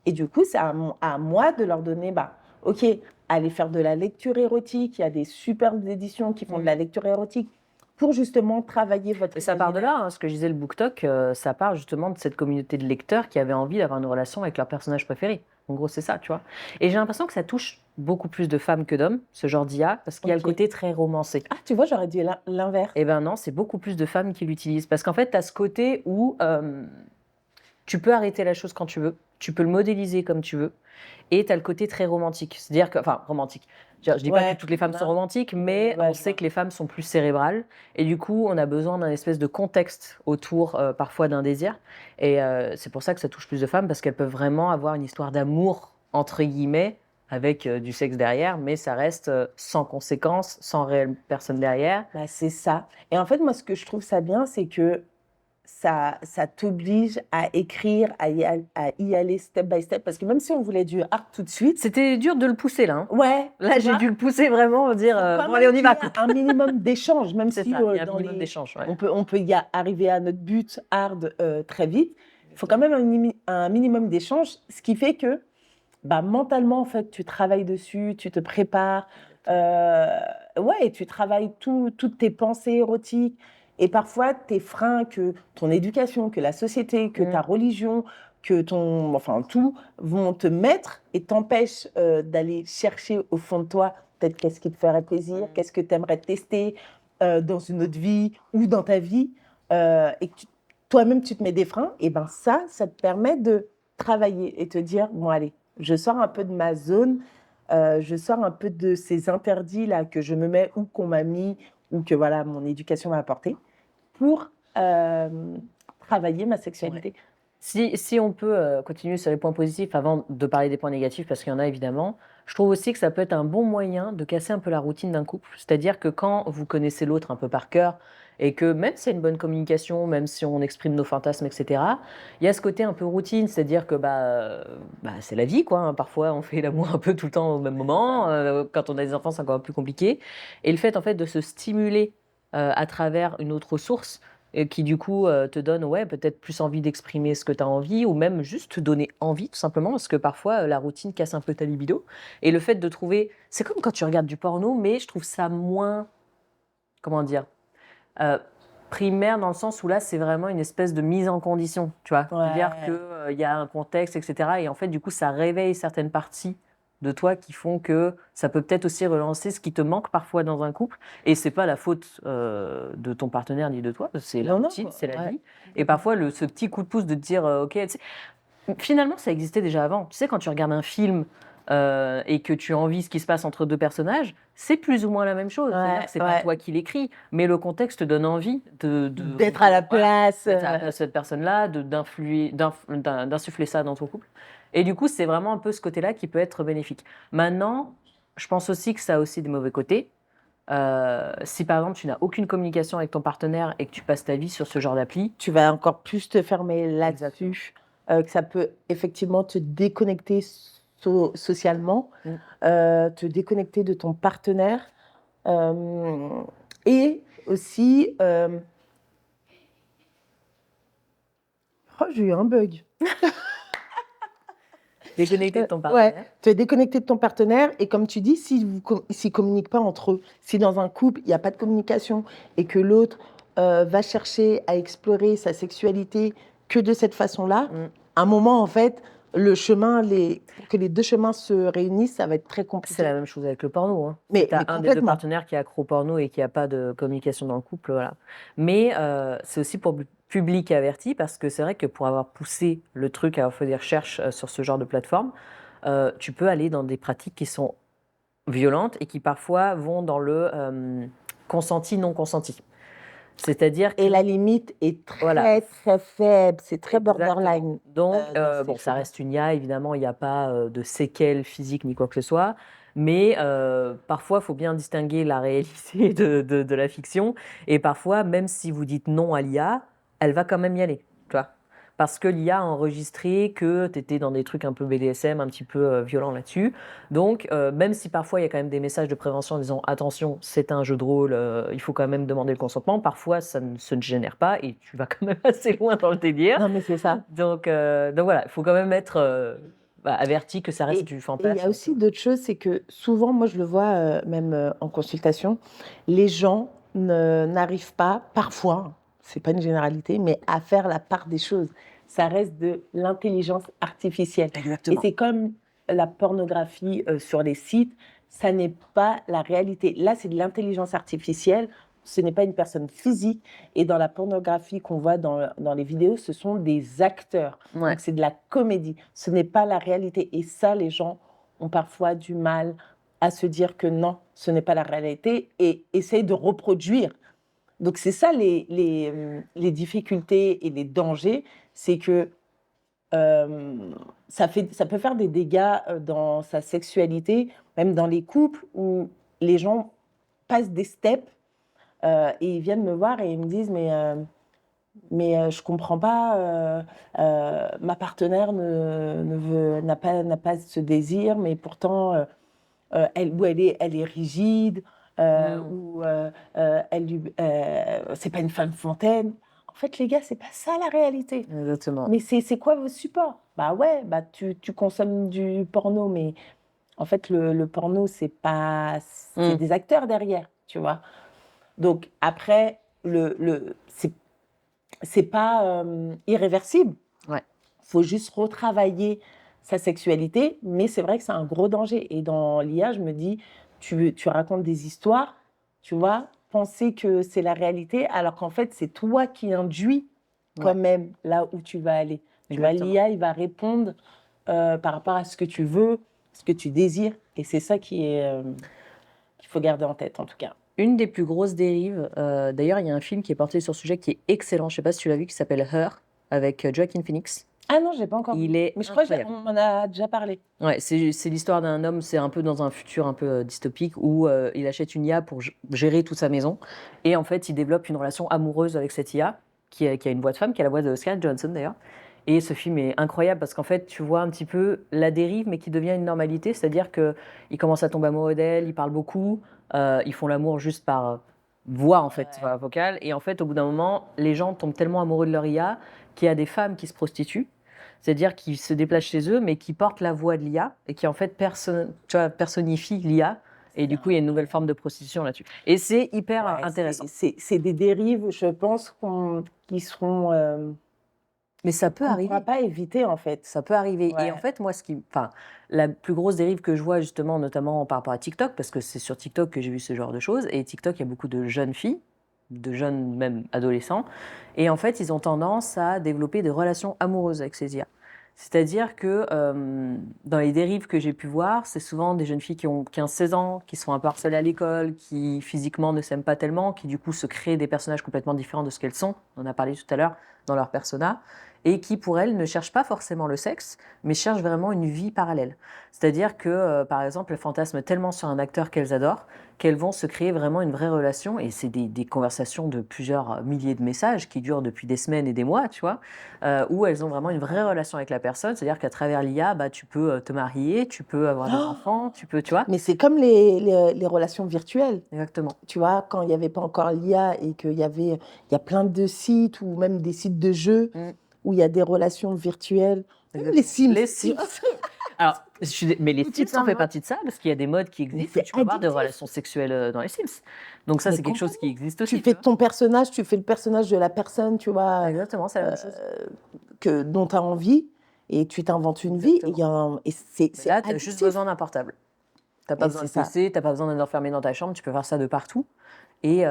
Et du coup, c'est à moi de leur donner, bah, OK, allez faire de la lecture érotique. Il y a des superbes éditions qui font de la lecture érotique pour justement travailler votre Et ça part de imaginaire. là, hein, ce que je disais, le BookTok, ça part justement de cette communauté de lecteurs qui avaient envie d'avoir une relation avec leur personnage préféré. En gros, c'est ça, tu vois. Et j'ai l'impression que ça touche beaucoup plus de femmes que d'hommes, ce genre d'IA, parce qu'il y a le Ok. côté très romancé. Ah, tu vois, j'aurais dit l'inverse. Eh ben non, c'est beaucoup plus de femmes qui l'utilisent. Parce qu'en fait, tu as ce côté où tu peux arrêter la chose quand tu veux, tu peux le modéliser comme tu veux, et tu as le côté très romantique. C'est-à-dire que, enfin, romantique. Je dis pas Ouais, que toutes les femmes non. sont romantiques, mais Ouais, on je sait vois. que les femmes sont plus cérébrales, et du coup, on a besoin d'un espèce de contexte autour, parfois, d'un désir. Et c'est pour ça que ça touche plus de femmes, parce qu'elles peuvent vraiment avoir une histoire d'amour, entre guillemets, avec du sexe derrière, mais ça reste sans conséquence, sans réelle personne derrière. Bah, c'est ça. Et en fait, moi, ce que je trouve ça bien, c'est que ça t'oblige à écrire, à y aller step by step. Parce que même si on voulait du art tout de suite, C'était dur de le pousser, là. Hein. ouais, Là, tu j'ai vois, dû le pousser vraiment, dire faut quand bon, allez, même on y qu'il y va. ait un minimum d'échange, même C'est si ça, il y a un dans minimum les, d'échange. Ouais. on peut arriver à notre but hard très vite. Il faut quand même un minimum d'échange, ce qui fait que bah, mentalement, en fait, tu travailles dessus, tu te prépares, ouais, et tu travailles toutes tes pensées érotiques. Et parfois, tes freins que ton éducation, que la société, que ta religion, que enfin tout, vont te mettre et t'empêchent d'aller chercher au fond de toi, peut-être qu'est-ce qui te ferait plaisir, qu'est-ce que tu aimerais tester dans une autre vie ou dans ta vie, et que toi-même, tu te mets des freins, et ben ça te permet de travailler et te dire, bon, allez, je sors un peu de ma zone, je sors un peu de ces interdits-là que je me mets ou qu'on m'a mis ou que voilà, mon éducation m'a apporté pour travailler ma sexualité. Si on peut continuer sur les points positifs avant de parler des points négatifs, parce qu'il y en a évidemment, je trouve aussi que ça peut être un bon moyen de casser un peu la routine d'un couple. C'est-à-dire que quand vous connaissez l'autre un peu par cœur, et que même si c'est une bonne communication, même si on exprime nos fantasmes, etc., il y a ce côté un peu routine, c'est-à-dire que c'est la vie, quoi. Hein. Parfois, on fait l'amour un peu tout le temps au même moment. Quand on a des enfants, c'est encore plus compliqué. Et le fait, en fait, de se stimuler à travers une autre source, et qui du coup te donne ouais, peut-être plus envie d'exprimer ce que tu as envie, ou même juste te donner envie tout simplement, parce que parfois la routine casse un peu ta libido. Et le fait de trouver, c'est comme quand tu regardes du porno, mais je trouve ça moins, comment dire, euh, primaire dans le sens où là c'est vraiment une espèce de mise en condition, tu vois. C'est-à-dire qu'il y a un contexte, etc. Et en fait du coup ça réveille certaines parties de toi qui font que ça peut peut-être aussi relancer ce qui te manque parfois dans un couple. Et c'est pas la faute de ton partenaire ni de toi, c'est la Non, non, routine, quoi. c'est la Ouais. vie. Et parfois ce petit coup de pouce de te dire ok, tu sais, finalement ça existait déjà avant. Tu sais quand tu regardes un film et que tu envies ce qui se passe entre deux personnages, c'est plus ou moins la même chose. C'est-à-dire que c'est pas Ouais. toi qui l'écris, mais le contexte te donne envie D'être à la place. d'être à la place de cette personne-là, d'insuffler ça dans ton couple. Et du coup, c'est vraiment un peu ce côté-là qui peut être bénéfique. Maintenant, je pense aussi que ça a aussi des mauvais côtés. Si par exemple tu n'as aucune communication avec ton partenaire et que tu passes ta vie sur ce genre d'appli, Tu vas encore plus te fermer là-dessus, que ça peut effectivement te déconnecter socialement, te déconnecter de ton partenaire, et aussi, oh, j'ai eu un bug. déconnecter de ton Ouais, partenaire. te déconnecter de ton partenaire et comme tu dis, s'ils ne communiquent pas entre eux, si dans un couple, il n'y a pas de communication et que l'autre va chercher à explorer sa sexualité que de cette façon-là, à un moment, en fait, le chemin, pour que les deux chemins se réunissent, ça va être très compliqué. C'est la même chose avec le porno. Hein. Mais Si tu as un des deux complètement. partenaires qui est accro au porno et qui n'a pas de communication dans le couple, voilà. Mais c'est aussi pour public averti, parce que c'est vrai que pour avoir poussé le truc à avoir fait des recherches sur ce genre de plateforme, tu peux aller dans des pratiques qui sont violentes et qui parfois vont dans le consenti non consenti. C'est-à-dire Et que la limite est voilà. très, très faible. C'est très Exactement. borderline Donc, dans ces bon, ça choses-là. reste une IA, évidemment, il n'y a pas de séquelles physiques ni quoi que ce soit, mais parfois, il faut bien distinguer la réalité de la fiction, et parfois, même si vous dites non à l'IA, elle va quand même y aller, tu vois. Parce que l'IA a enregistré que tu étais dans des trucs un peu BDSM, un petit peu violents là-dessus. Donc, même si parfois il y a quand même des messages de prévention en disant attention, c'est un jeu de rôle, il faut quand même demander le consentement, parfois ça ne se génère pas et tu vas quand même assez loin dans le délire. Non, mais c'est ça. Donc voilà, il faut quand même être averti que ça reste Et du il y a fantasme. aussi d'autres choses, c'est que souvent, moi je le vois même en consultation, les gens n'arrivent pas, parfois, c'est pas une généralité, mais à faire la part des choses. Ça reste de l'intelligence artificielle. Et Exactement. c'est comme la pornographie sur les sites, ça n'est pas la réalité. Là, c'est de l'intelligence artificielle, ce n'est pas une personne physique. Et dans la pornographie qu'on voit dans les vidéos, ce sont des acteurs. Ouais. Donc c'est de la comédie, ce n'est pas la réalité. Et ça, les gens ont parfois du mal à se dire que non, ce n'est pas la réalité et essayent de reproduire. Donc c'est ça les difficultés et les dangers, c'est que ça peut faire des dégâts dans sa sexualité, même dans les couples où les gens passent des steps et ils viennent me voir et ils me disent mais je comprends pas, ma partenaire n'a pas ce désir, mais pourtant, elle est rigide, ou c'est pas une femme fontaine. En fait, les gars, c'est pas ça la réalité. Exactement. Mais c'est quoi vos supports? Bah ouais, bah tu consommes du porno, mais en fait, le porno, c'est pas, c'est des acteurs derrière, tu vois. Donc après, c'est pas irréversible. Ouais. Faut juste retravailler sa sexualité, mais c'est vrai que c'est un gros danger. Et dans l'IA, je me dis, tu racontes des histoires, tu vois, penser que c'est la réalité, alors qu'en fait, c'est toi qui induis quand Ouais. même là où tu vas aller. Tu vois, Exactement. l'IA, il va répondre par rapport à ce que tu veux, ce que tu désires, et c'est ça qu'il faut garder en tête, en tout cas. Une des plus grosses dérives, d'ailleurs, il y a un film qui est porté sur ce sujet qui est excellent, je sais pas si tu l'as vu, qui s'appelle Her, avec Joaquin Phoenix. Ah non, j'ai pas encore Il vu. est Mais je crois incroyable. qu'on m'en a déjà parlé. Ouais, c'est l'histoire d'un homme, c'est un peu dans un futur un peu dystopique où il achète une IA pour gérer toute sa maison. Et en fait, il développe une relation amoureuse avec cette IA, qui a une voix de femme, qui a la voix de Scarlett Johansson d'ailleurs. Et ce film est incroyable parce qu'en fait, tu vois un petit peu la dérive, mais qui devient une normalité. C'est-à-dire qu'il commence à tomber amoureux d'elle, ils parlent beaucoup, ils font l'amour juste par voix en fait, Ouais. vocale. Et en fait, au bout d'un moment, les gens tombent tellement amoureux de leur IA qu'il y a des femmes qui se prostituent. C'est-à-dire qu'ils se déplacent chez eux, mais qui portent la voix de l'IA et qui en fait personnifient l'IA. Et du coup, il y a une nouvelle forme de prostitution là-dessus. Et c'est hyper Ouais, intéressant. c'est des dérives, je pense, qui seront. Mais ça peut On ne pourra arriver. pas éviter, en fait. Ça peut arriver. Et en Ouais. fait, moi, la plus grosse dérive que je vois justement, notamment par rapport à TikTok, parce que c'est sur TikTok que j'ai vu ce genre de choses, et TikTok, il y a beaucoup de jeunes filles, de jeunes même adolescents, et en fait, ils ont tendance à développer des relations amoureuses avec ces IA. C'est-à-dire que dans les dérives que j'ai pu voir, c'est souvent des jeunes filles qui ont 15-16 ans, qui sont un peu harcelées à l'école, qui physiquement ne s'aiment pas tellement, qui du coup se créent des personnages complètement différents de ce qu'elles sont, on en a parlé tout à l'heure, dans leur persona, et qui pour elles ne cherchent pas forcément le sexe, mais cherchent vraiment une vie parallèle. C'est-à-dire que, par exemple, elles fantasment tellement sur un acteur qu'elles adorent, qu'elles vont se créer vraiment une vraie relation, et c'est des conversations de plusieurs milliers de messages qui durent depuis des semaines et des mois, tu vois, où elles ont vraiment une vraie relation avec la personne, c'est-à-dire qu'à travers l'IA, bah, tu peux te marier, tu peux avoir des enfants, tu peux, tu vois. Mais c'est comme les relations virtuelles. Exactement. Tu vois, quand il n'y avait pas encore l'IA et qu'il il y a plein de sites ou même des sites de jeux où il y a des relations virtuelles. Même les Sims. Les Sims. Alors, mais les Sims en fait partie de ça, parce qu'il y a des modes qui existent où tu peux avoir des relations sexuelles dans les Sims. Donc ça, Mais c'est quelque chose qui existe aussi. Tu fais ton personnage, tu fais le personnage de la personne, tu vois, Exactement, c'est la même chose. dont tu as envie, et tu t'inventes une vie. Et c'est Mais là, tu as addictif. juste besoin d'un portable. Tu n'as pas besoin de c'est ça. PC, tu n'as pas besoin d'être enfermé dans ta chambre, tu peux faire ça de partout. Et il y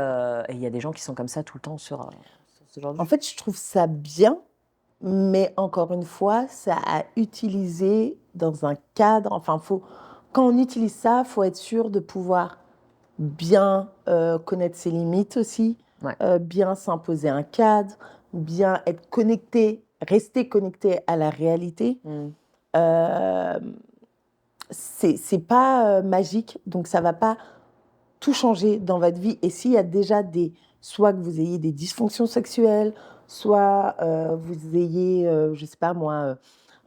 a des gens qui sont comme ça tout le temps sur ce genre de En choses. fait, je trouve ça bien, mais encore une fois, ça à utiliser dans un cadre. Enfin, quand on utilise ça, il faut être sûr de pouvoir bien connaître ses limites aussi. Ouais. bien s'imposer un cadre, bien être connecté, rester connecté à la réalité. Euh, c'est pas magique, donc ça va pas tout changer dans votre vie. Et s'il y a déjà soit que vous ayez des dysfonctions sexuelles, soit vous ayez, je sais pas moi,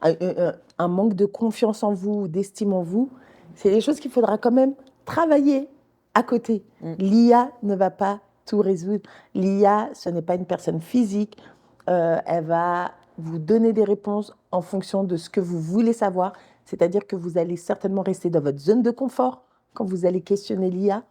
un manque de confiance en vous, d'estime en vous, c'est des choses qu'il faudra quand même travailler à côté. L'IA ne va pas tout résoudre. L'IA, ce n'est pas une personne physique. Elle va vous donner des réponses en fonction de ce que vous voulez savoir. C'est-à-dire que vous allez certainement rester dans votre zone de confort quand vous allez questionner l'IA.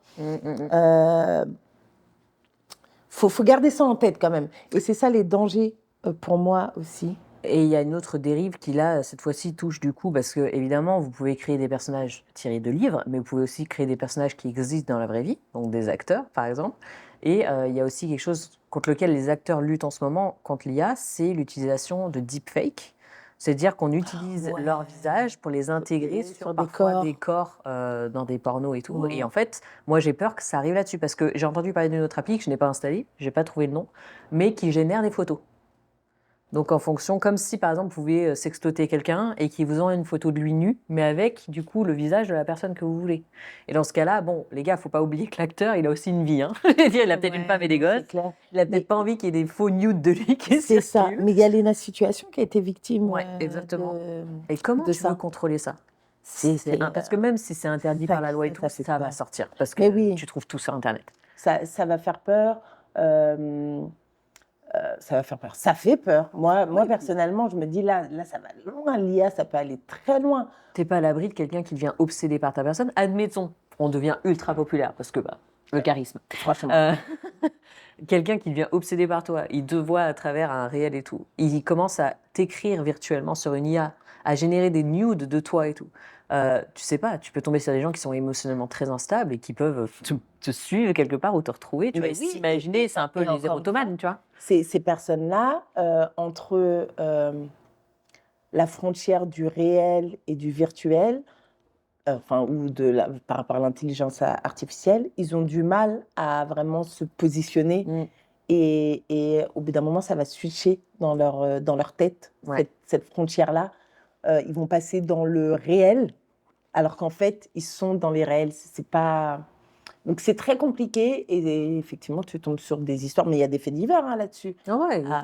Faut garder ça en tête quand même. Et c'est ça les dangers pour moi aussi. Et il y a une autre dérive qui, là, cette fois-ci, touche du coup, parce que, évidemment, vous pouvez créer des personnages tirés de livres, mais vous pouvez aussi créer des personnages qui existent dans la vraie vie, donc des acteurs, par exemple. Et il y a aussi quelque chose contre lequel les acteurs luttent en ce moment, contre l'IA, c'est l'utilisation de deepfake. C'est-à-dire qu'on utilise leur visage pour les intégrer sur parfois des corps dans des pornos et tout. Et en fait, moi, j'ai peur que ça arrive là-dessus, parce que j'ai entendu parler d'une autre appli que je n'ai pas installée, je n'ai pas trouvé le nom, mais qui génère des photos. Donc en fonction, comme si par exemple vous pouviez sextoter quelqu'un et qu'il vous envoie une photo de lui nu, mais avec du coup le visage de la personne que vous voulez. Et dans ce cas-là, bon, les gars, faut pas oublier que l'acteur, il a aussi une vie. Hein. Il a peut-être une femme et des gosses. Il a peut-être pas envie qu'il y ait des faux nudes de lui qui C'est ça. circulent. Mais il y a Léna Situation qui a été victime. Ouais, exactement. Et comment tu veux contrôler ça? Parce que même si c'est interdit par la loi et tout, ça va sortir. Parce que tu trouves tout sur Internet. Ça va faire peur. Ça va faire peur. Ça fait peur. Moi personnellement, je me dis là, ça va loin. L'IA, ça peut aller très loin. T'es pas à l'abri de quelqu'un qui devient obsédé par ta personne. Admettons, on devient ultra populaire parce que le charisme. Franchement. Quelqu'un qui devient obsédé par toi, il te voit à travers un réel et tout. Il commence à t'écrire virtuellement sur une IA, à générer des nudes de toi et tout. Tu sais pas, tu peux tomber sur des gens qui sont émotionnellement très instables et qui peuvent te suivre quelque part ou te retrouver. Tu vas s'imaginer, c'est un peu les érotomanes, tu vois. Ces personnes-là, entre la frontière du réel et du virtuel, ou par rapport à l'intelligence artificielle, ils ont du mal à vraiment se positionner. Et au bout d'un moment, ça va switcher dans leur tête, cette frontière-là. Ils vont passer dans le réel, alors qu'en fait, ils sont dans les réels. C'est pas... Donc, c'est très compliqué. Et effectivement, tu tombes sur des histoires, mais il y a des faits divers là-dessus.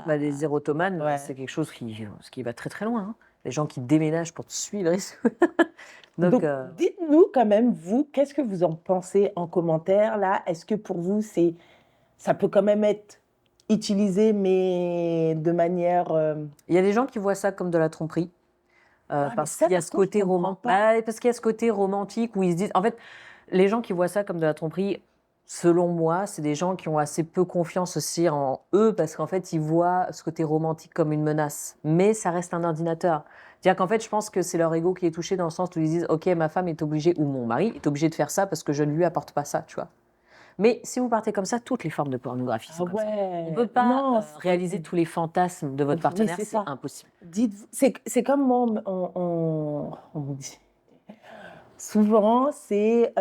Les érotomanes, c'est quelque chose qui va très très loin. Hein. Les gens qui déménagent pour te suivre. Donc dites-nous quand même, vous, qu'est-ce que vous en pensez en commentaire là? Est-ce que pour vous, ça peut quand même être utilisé, mais de manière... Il y a des gens qui voient ça comme de la tromperie. Parce qu'il y a ce côté parce qu'il y a ce côté romantique où ils se disent... En fait, les gens qui voient ça comme de la tromperie, selon moi, c'est des gens qui ont assez peu confiance aussi en eux parce qu'en fait, ils voient ce côté romantique comme une menace. Mais ça reste un ordinateur. C'est-à-dire qu'en fait, je pense que c'est leur ego qui est touché dans le sens où ils disent « Ok, ma femme est obligée, ou mon mari est obligé de faire ça parce que je ne lui apporte pas ça, tu vois. » Mais si vous partez comme ça, toutes les formes de pornographie sont comme ça. On ne peut pas réaliser tous les fantasmes de votre partenaire, c'est impossible. Dites-vous, c'est comme on dit. Souvent, c'est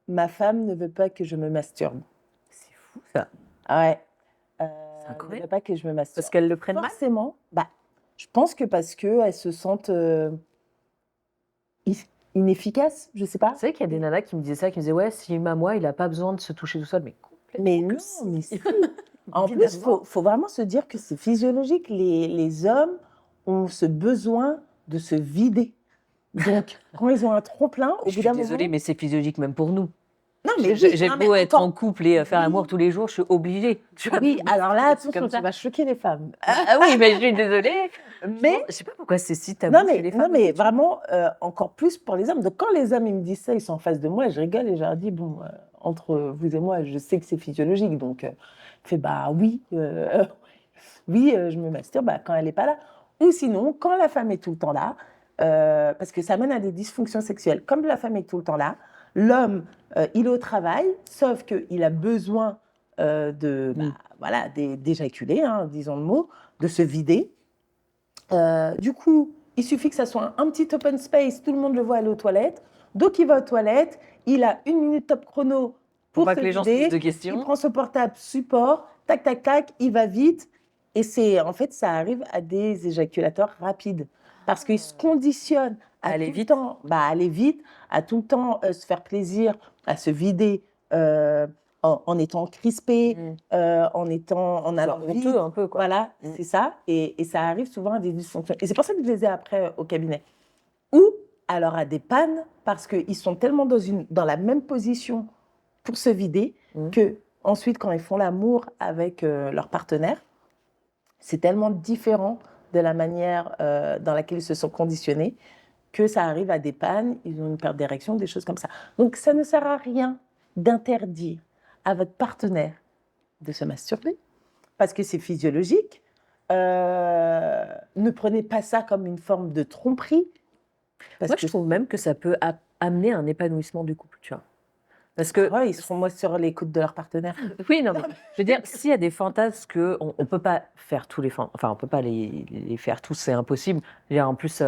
ma femme ne veut pas que je me masturbe. C'est fou ça. Ouais. C'est incroyable. Elle ne veut pas que je me masturbe. Parce qu'elles le prennent mal. Forcément. Je pense que parce qu'elles se sentent inefficaces, je sais pas. Tu sais qu'il y a des nanas qui me disaient ça, qui me disaient ouais, si moi, il n'a pas besoin de se toucher tout seul, mais complètement. Mais non, mais si. En plus, faut vraiment se dire que c'est physiologique. Les hommes ont ce besoin de se vider. Donc, quand ils ont un trop-plein, au bout d'un moment... Désolée, mais c'est physiologique même pour nous. Non, mais j'ai beau être en couple et faire l'amour tous les jours, je suis obligée. Oui, alors là, attention, tu vas choquer les femmes. Oui, mais je suis désolée. Mais je sais pas pourquoi c'est si tabou chez les femmes. Non, mais vraiment, encore plus pour les hommes. Donc, quand les hommes ils me disent ça, ils sont en face de moi, je rigole et je leur dis, bon, entre vous et moi, je sais que c'est physiologique. Donc, oui, oui, je me masturbe quand elle n'est pas là. Ou sinon, quand la femme est tout le temps là, parce que ça mène à des dysfonctions sexuelles. Comme la femme est tout le temps là, l'homme, il est au travail, sauf qu'il a besoin d'éjaculer, disons le mot, de se vider. Du coup, il suffit que ça soit un petit open space, tout le monde le voit aller aux toilettes. Donc, il va aux toilettes, il a 1 minute top chrono Faut pour pas se que les gens se posent vider. de Il questions. prend son portable support, tac, tac, tac, il va vite. Et en fait, ça arrive à des éjaculateurs rapides. Parce qu'ils se conditionnent à Aller tout le vite. temps, aller vite, à tout le temps se faire plaisir, à se vider euh, en étant crispé, en allant Honteux vite. un peu, quoi. Voilà, c'est ça. Et ça arrive souvent à des dysfonctions. Et c'est pour ça que je les ai après au cabinet. Ou alors à des pannes, parce qu'ils sont tellement dans la même position pour se vider que ensuite, quand ils font l'amour avec leur partenaire, c'est tellement différent de la manière dans laquelle ils se sont conditionnés que ça arrive à des pannes, ils ont une perte d'érection, des choses comme ça. Donc, ça ne sert à rien d'interdire à votre partenaire de se masturber, parce que c'est physiologique. Ne prenez pas ça comme une forme de tromperie. Parce Moi, que je trouve même que ça peut amener un épanouissement du couple, tu vois. Parce que, ils seront moins sur l'écoute de leur partenaire. oui, non, mais je veux dire, s'il y a des fantasmes qu'on ne peut pas faire tous les fantasmes, enfin, on peut pas les faire tous, c'est impossible. Je veux dire, en plus,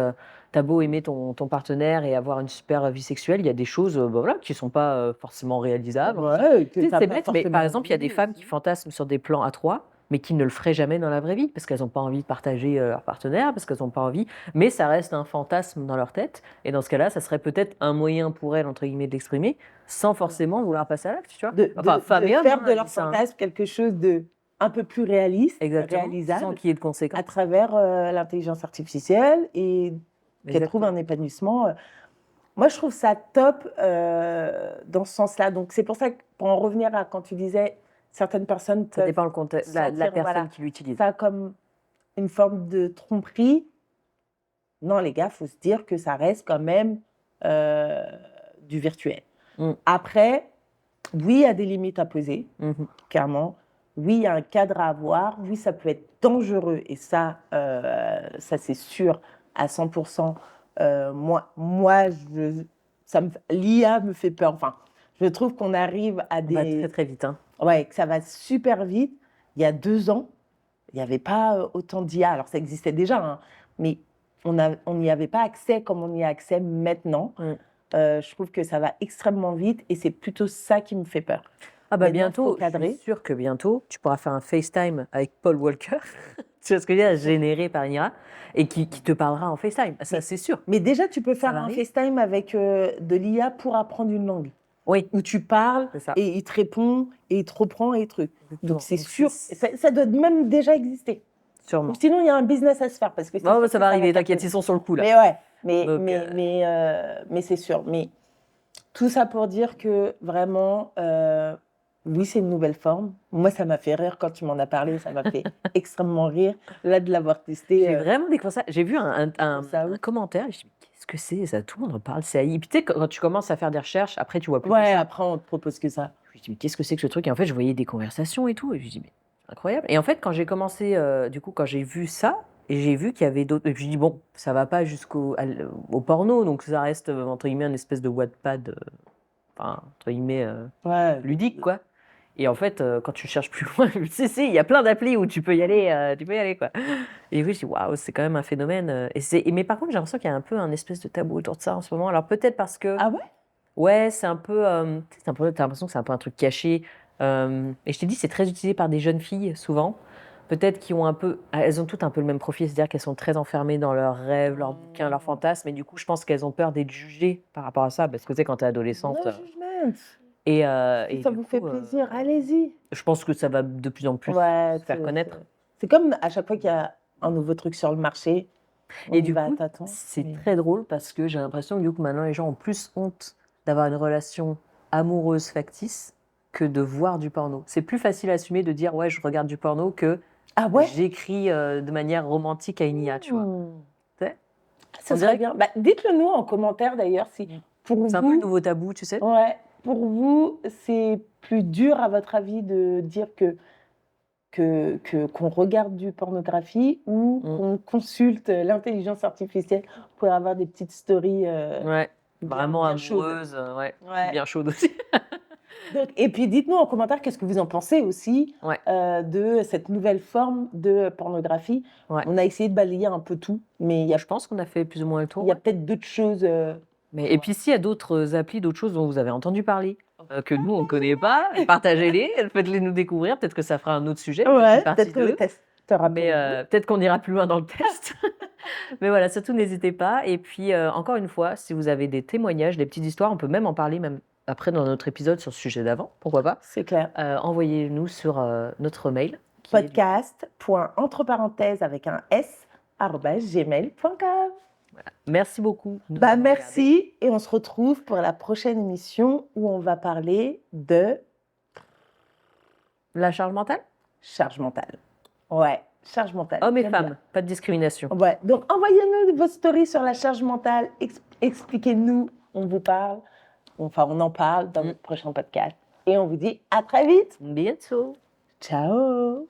t'as beau aimer ton partenaire et avoir une super vie sexuelle, il y a des choses bah, voilà, qui ne sont pas forcément réalisables. Ouais, que Tu sais, t'as c'est pas bête, mais forcément par exemple, il y a des envie femmes aussi. qui fantasment sur des plans à trois, mais qui ne le feraient jamais dans la vraie vie, parce qu'elles n'ont pas envie de partager leur partenaire, parce qu'elles n'ont pas envie, mais ça reste un fantasme dans leur tête, et dans ce cas-là, ça serait peut-être un moyen pour elles, entre guillemets, de l'exprimer, sans forcément vouloir passer à l'acte, tu vois. Enfin, femmes et hommes, Faire hein, de elles leur disent ça, hein. fantasme quelque chose de un peu plus réaliste, Exactement, sans réalisable, qu'il y ait de à conséquences. travers l'intelligence artificielle et qu'elle trouve Exactement. un épanouissement. Moi, je trouve ça top dans ce sens-là. Donc, c'est pour ça que, pour en revenir à quand tu disais, certaines personnes Ça peuvent dépend le contexte, la sentir, personne voilà, qui l'utilise. ça comme une forme de tromperie. Non, les gars, il faut se dire que ça reste quand même euh, du virtuel. Mm. Après, oui, il y a des limites à poser, Mhm. clairement. Oui, il y a un cadre à avoir. Oui, ça peut être dangereux. Et ça c'est sûr à 100%. L'IA me fait peur. Enfin, je trouve qu'on arrive à On va très des... très vite, hein. Ouais, que ça va super vite. Il y a 2 ans, il n'y avait pas autant d'IA. Alors, ça existait déjà, hein, mais on n'y avait pas accès comme on y a accès maintenant. Mm. Je trouve que ça va extrêmement vite et c'est plutôt ça qui me fait peur. Ah bah Maintenant, bientôt, faut je suis cadrer. sûre que bientôt, tu pourras faire un FaceTime avec Paul Walker, tu vois ce que je veux dire, généré par une IA, et qui te parlera en FaceTime. Ça, c'est sûr. Mais déjà, tu peux faire va un arriver. FaceTime avec de l'IA pour apprendre une langue. Oui, Où tu parles c'est ça. et il te répond et il te reprend et trucs. Exactement. Donc c'est Donc, sûr, ça doit même déjà exister. Sûrement. Ou sinon, il y a un business à se faire parce que c'est Non, sûr mais que ça va arriver, cartonner. t'inquiète, ils sont sur le coup là. Mais ouais, Donc, mais c'est sûr. Mais tout ça pour dire que vraiment, oui, c'est une nouvelle forme. Moi, ça m'a fait rire quand tu m'en as parlé, ça m'a fait extrêmement rire. Là, de l'avoir testé. J'ai vraiment découvert ça. J'ai vu un ça, oui. commentaire, et je me suis dit, mais qu'est-ce que c'est ça? Tout le monde en parle, c'est AI. Puis tu sais, quand tu commences à faire des recherches, après tu vois plus que Ouais, ça. après, on te propose que ça. Je me suis dit, mais qu'est-ce que c'est que ce truc? Et en fait, je voyais des conversations et tout, et je me suis dit, mais c'est incroyable. Et en fait, quand j'ai commencé, du coup, quand j'ai vu ça, et j'ai vu qu'il y avait d'autres. Et puis je dis, bon, ça va pas au porno, donc ça reste, entre guillemets, une espèce de Wattpad, enfin, entre guillemets, Ouais. ludique, quoi. Et en fait, quand tu cherches plus loin, si, il y a plein d'applis où tu peux y aller, quoi. Et oui, je dis, waouh, c'est quand même un phénomène. Mais par contre, j'ai l'impression qu'il y a un peu un espèce de tabou autour de ça en ce moment. Alors peut-être parce que, Ah ouais? ouais, c'est un peu, t'as l'impression que c'est un peu un truc caché. Et je t'ai dit, c'est très utilisé par des jeunes filles, souvent. Peut-être qui ont un peu, elles ont toutes un peu le même profil, c'est-à-dire qu'elles sont très enfermées dans leurs rêves, leurs bouquins, leurs fantasmes. Et du coup, je pense qu'elles ont peur d'être jugées par rapport à ça. Parce que tu sais, quand t'es adolescente. No judgment. Et Si ça du vous coup, fait plaisir, allez-y. je pense que ça va de plus en plus Ouais, se faire connaître. c'est comme à chaque fois qu'il y a un nouveau truc sur le marché, on Et y du va à coup, tâtons. c'est Mais- très drôle parce que j'ai l'impression que du coup, maintenant, les gens ont plus honte d'avoir une relation amoureuse factice que de voir du porno. C'est plus facile à assumer de dire, ouais, je regarde du porno que Ah ouais? j'écris de manière romantique à une IA, tu vois. Tu sais, Ça on serait dirait bien. Bah, dites-le nous en commentaire d'ailleurs si pour c'est un peu le vous, nouveau tabou, tu sais. ouais, pour vous, c'est plus dur à votre avis de dire qu'on regarde du pornographie ou qu'on consulte l'intelligence artificielle pour avoir des petites stories Ouais, bien- vraiment bien chaudes. amoureuse, ouais, Ouais. bien chaude aussi. Et puis dites-nous en commentaire qu'est-ce que vous en pensez aussi Ouais. de cette nouvelle forme de pornographie. Ouais. On a essayé de balayer un peu tout, mais Je pense qu'on a fait plus ou moins le tour. il y a peut-être d'autres choses. Et puis s'il y a d'autres applis, d'autres choses dont vous avez entendu parler, que nous, on ne connaît pas. Partagez-les, faites-les nous découvrir. Peut-être que ça fera un autre sujet. Ouais, une partie peut-être que le 2. test sera pour Mais vous. peut-être qu'on ira plus loin dans le test. Mais voilà, surtout n'hésitez pas. Et puis, encore une fois, si vous avez des témoignages, des petites histoires, on peut même en parler même après dans notre épisode sur ce sujet d'avant, pourquoi pas. C'est clair. Envoyez-nous sur notre mail. Qui est- Podcast.entre-parenthèses avec un s @gmail.com. Merci beaucoup. de nous Bah, avoir regardés. merci et on se retrouve pour la prochaine émission où on va parler de La charge mentale. charge mentale. Ouais, charge mentale. Hommes et J'aime femmes, bien. pas de discrimination. Ouais, donc envoyez-nous vos stories sur la charge mentale. Expliquez-nous, on vous parle. Enfin, on en parle dans notre prochain podcast. Et on vous dit à très vite. Bientôt. Ciao.